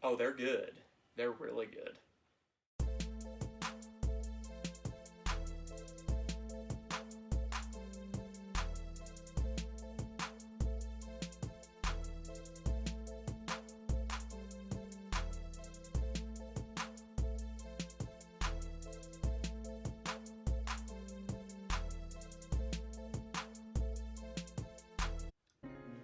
Oh, they're good. They're really good.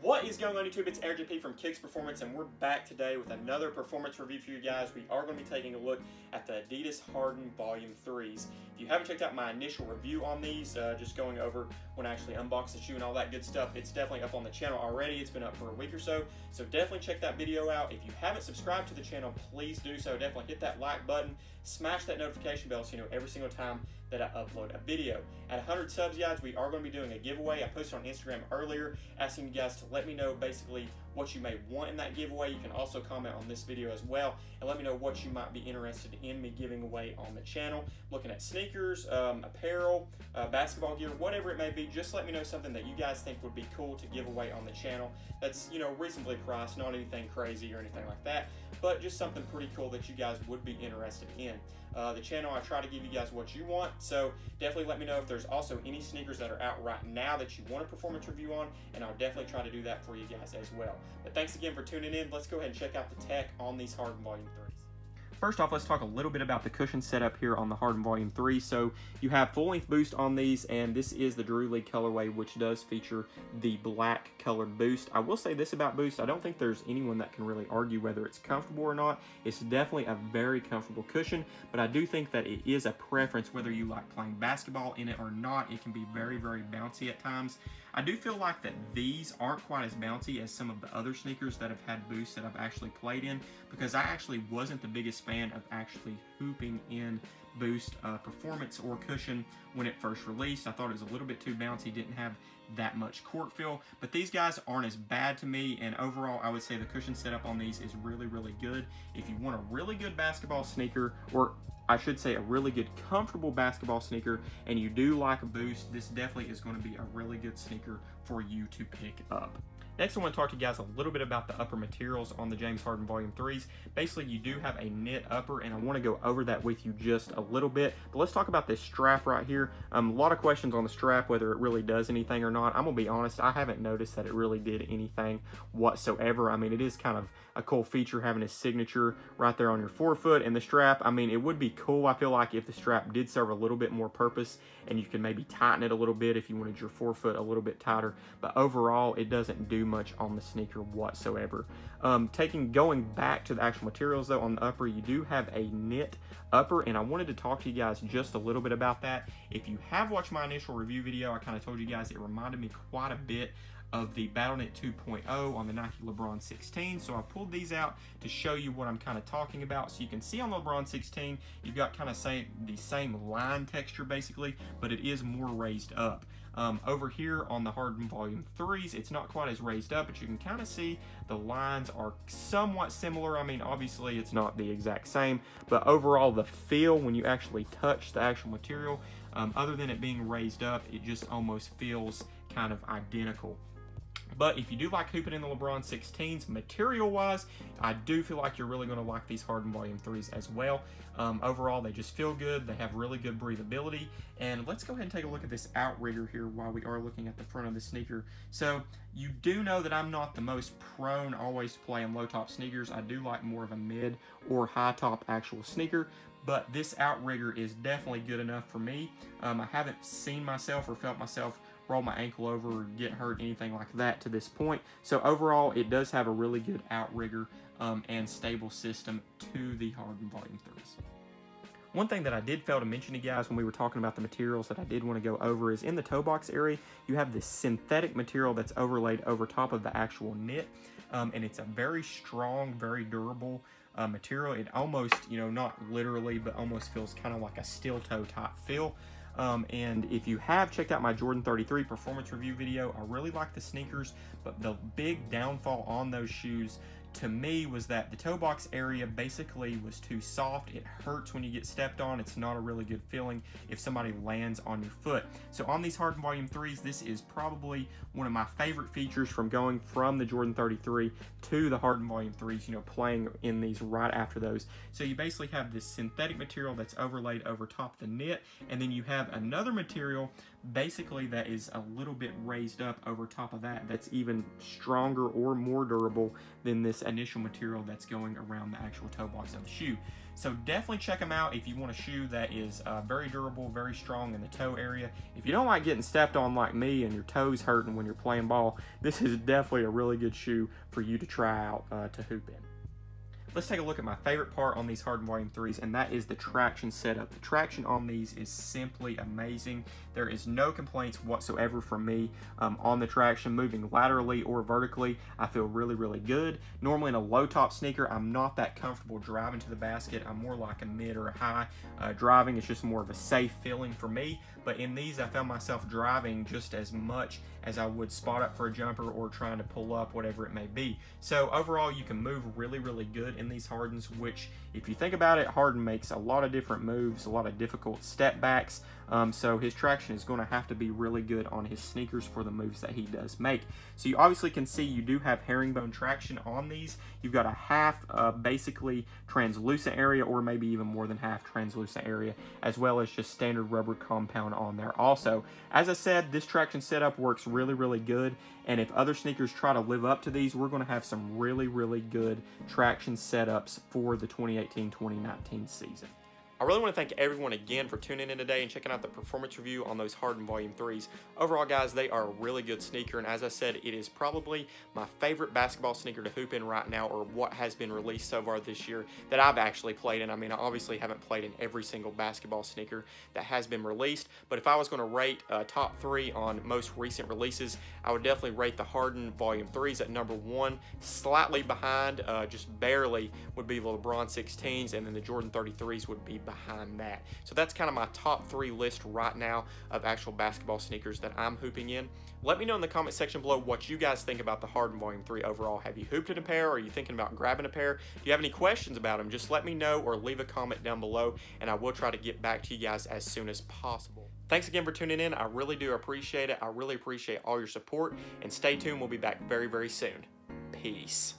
What is going on YouTube? It's RJP from Kicks Performance, and we're back today with another performance review for you guys. We are going to be taking a look at the Adidas Harden Volume 3s. If you haven't checked out my initial review on these, just going over when I actually unboxed the shoe and all that good stuff, it's definitely up on the channel already. It's been up for a week or so definitely check that video out. If you haven't subscribed to the channel, please do so. Definitely hit that like button, smash that notification bell so you know every single time that I upload a video. At 100 subs, guys, we are going to be doing a giveaway. I posted on Instagram earlier asking you guys to let me know basically what you may want in that giveaway. You can also comment on this video as well and let me know what you might be interested in me giving away on the channel. Looking at sneakers, apparel, basketball gear, whatever it may be, just let me know something that you guys think would be cool to give away on the channel that's, you know, reasonably priced, not anything crazy or anything like that, but just something pretty cool that you guys would be interested in. The channel, I try to give you guys what you want, so definitely let me know if there's also any sneakers that are out right now that you want a performance review on, and I'll definitely try to do that for you guys as well. But thanks again for tuning in. Let's go ahead and check out the tech on these Harden Volume 3s. First off, let's talk a little bit about the cushion setup here on the Harden Volume 3. So you have full-length boost on these, and this is the Drew League colorway, which does feature the black colored boost. I will say this about boost, I don't think there's anyone that can really argue whether it's comfortable or not. It's definitely a very comfortable cushion, but I do think that it is a preference whether you like playing basketball in it or not. It can be very, very bouncy at times. I do feel like that these aren't quite as bouncy as some of the other sneakers that have had boosts that I've actually played in, because I actually wasn't the biggest fan of actually hooping in boost performance or cushion when it first released. I thought it was a little bit too bouncy, didn't have that much court feel, but these guys aren't as bad to me, and overall I would say the cushion setup on these is really, really good. If you want a really good basketball sneaker, or I should say a really good comfortable basketball sneaker, and you do like a boost, this definitely is going to be a really good sneaker for you to pick up. Next, I want to talk to you guys a little bit about the upper materials on the James Harden Volume 3s. Basically, you do have a knit upper, and I want to go over that with you just a little bit. But let's talk about this strap right here. A lot of questions on the strap, whether it really does anything or not. I'm going to be honest, I haven't noticed that it really did anything whatsoever. I mean, it is kind of a cool feature having a signature right there on your forefoot, and the strap, I mean, it would be cool, I feel like, if the strap did serve a little bit more purpose and you can maybe tighten it a little bit if you wanted your forefoot a little bit tighter, but overall it doesn't do much on the sneaker whatsoever. Going back to the actual materials though, on the upper you do have a knit upper, and I wanted to talk to you guys just a little bit about that. If you have watched my initial review video, I kind of told you guys it reminded me quite a bit of the BattleKnit 2.0 on the Nike LeBron 16. So I pulled these out to show you what I'm kind of talking about. So you can see on the LeBron 16, you've got kind of the same line texture basically, but it is more raised up. Over here on the Harden Volume 3s, it's not quite as raised up, but you can kind of see the lines are somewhat similar. I mean, obviously it's not the exact same, but overall the feel when you actually touch the actual material, other than it being raised up, it just almost feels kind of identical. But if you do like hooping in the LeBron 16s, material-wise, I do feel like you're really going to like these Harden Volume 3s as well. Overall, they just feel good. They have really good breathability. And let's go ahead and take a look at this outrigger here while we are looking at the front of the sneaker. So you do know that I'm not the most prone always to play in low-top sneakers. I do like more of a mid or high-top actual sneaker, but this outrigger is definitely good enough for me. I haven't seen myself or felt myself roll my ankle over or get hurt, anything like that to this point. So overall, it does have a really good outrigger and stable system to the Harden Volume 3s. One thing that I did fail to mention to you guys when we were talking about the materials that I did want to go over is in the toe box area, you have this synthetic material that's overlaid over top of the actual knit, and it's a very strong, very durable material. It almost, you know, not literally, but almost feels kind of like a steel toe type feel. And if you have checked out my Jordan 33 performance review video, I really like the sneakers, but the big downfall on those shoes to me was that the toe box area basically was too soft. It hurts when you get stepped on. It's not a really good feeling if somebody lands on your foot. So on these Harden Volume 3s, this is probably one of my favorite features from going from the Jordan 33 to the Harden Volume 3s, you know, playing in these right after those. So you basically have this synthetic material that's overlaid over top of the knit, and then you have another material basically that is a little bit raised up over top of that, that's even stronger or more durable than this initial material that's going around the actual toe box of the shoe. So definitely check them out if you want a shoe that is very durable, very strong in the toe area. If you don't like getting stepped on like me and your toes hurting when you're playing ball, this is definitely a really good shoe for you to try out to hoop in. Let's take a look at my favorite part on these Harden Volume 3s, and that is the traction setup. The traction on these is simply amazing. There is no complaints whatsoever from me on the traction, moving laterally or vertically. I feel really, really good. Normally in a low top sneaker, I'm not that comfortable driving to the basket. I'm more like a mid or a high driving. It's just more of a safe feeling for me. But in these, I found myself driving just as much as I would spot up for a jumper or trying to pull up, whatever it may be. So overall, you can move really, really good in these Hardens, which if you think about it, Harden makes a lot of different moves, a lot of difficult step backs. So his traction is going to have to be really good on his sneakers for the moves that he does make. So you obviously can see you do have herringbone traction on these. You've got a half basically translucent area, or maybe even more than half translucent area, as well as just standard rubber compound on there also. As I said, this traction setup works really, really good. And if other sneakers try to live up to these, we're going to have some really, really good traction setups for the 2018-2019 season. I really want to thank everyone again for tuning in today and checking out the performance review on those Harden Volume 3s. Overall, guys, they are a really good sneaker, and as I said, it is probably my favorite basketball sneaker to hoop in right now, or what has been released so far this year that I've actually played in. I mean, I obviously haven't played in every single basketball sneaker that has been released, but if I was going to rate top 3 on most recent releases, I would definitely rate the Harden Volume 3s at number 1. Slightly behind, just barely, would be the LeBron 16s, and then the Jordan 33s would be behind that. So that's kind of my top 3 list right now of actual basketball sneakers that I'm hooping in. Let me know in the comment section below what you guys think about the Harden Volume 3 overall. Have you hooped in a pair? Are you thinking about grabbing a pair? If you have any questions about them, just let me know or leave a comment down below, and I will try to get back to you guys as soon as possible. Thanks again for tuning in. I really do appreciate it. I really appreciate all your support, and stay tuned. We'll be back very, very soon. Peace.